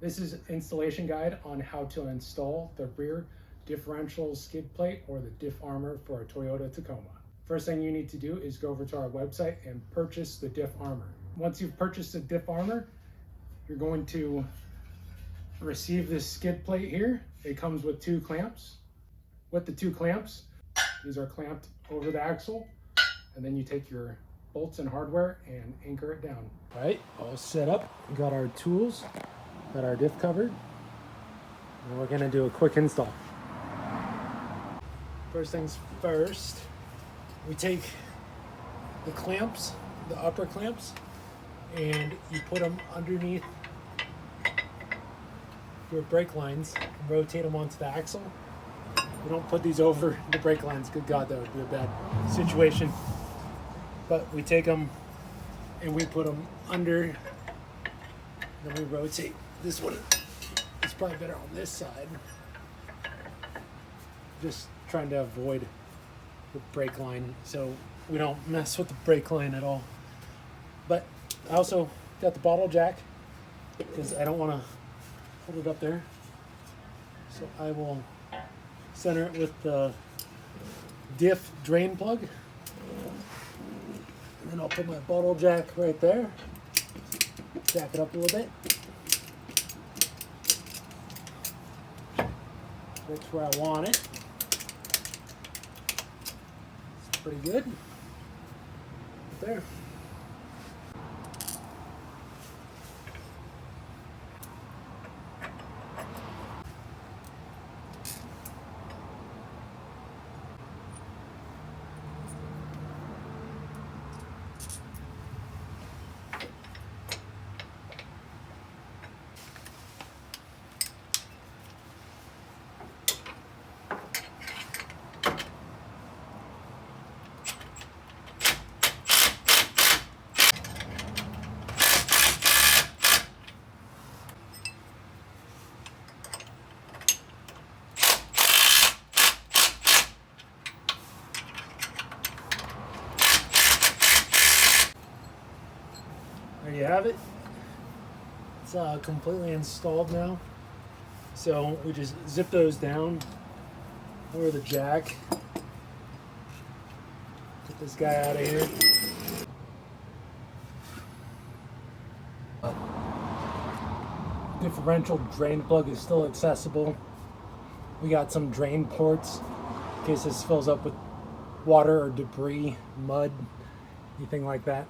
This is an installation guide on how to install the rear differential skid plate or the Diff Armor for a Toyota Tacoma. First thing you need to do is go over to our website and purchase the Diff Armor. Once you've purchased the Diff Armor, you're going to receive this skid plate here. It comes with 2 clamps. With the 2 clamps, these are clamped over the axle, and then you take your bolts and hardware and anchor it down. All right, all set up. We got our tools, got our diff covered, and we're gonna do a quick install. First things first, we take the clamps, the upper clamps, and you put them underneath your brake lines and rotate them onto the axle. We don't put these over the brake lines. Good God, that would be a bad situation. But we take them and we put them under, then we rotate. This one is probably better on this side. Just trying to avoid the brake line so we don't mess with the brake line at all. But I also got the bottle jack because I don't want to hold it up there. So I will center it with the diff drain plug. And then I'll put my bottle jack right there. Jack it up a little bit. That's where I want it. It's pretty good. Right there. There you have it. It's completely installed now. So we just zip those down over the jack. Get this guy out of here. Differential drain plug is still accessible. We got some drain ports in case this fills up with water or debris, mud, anything like that.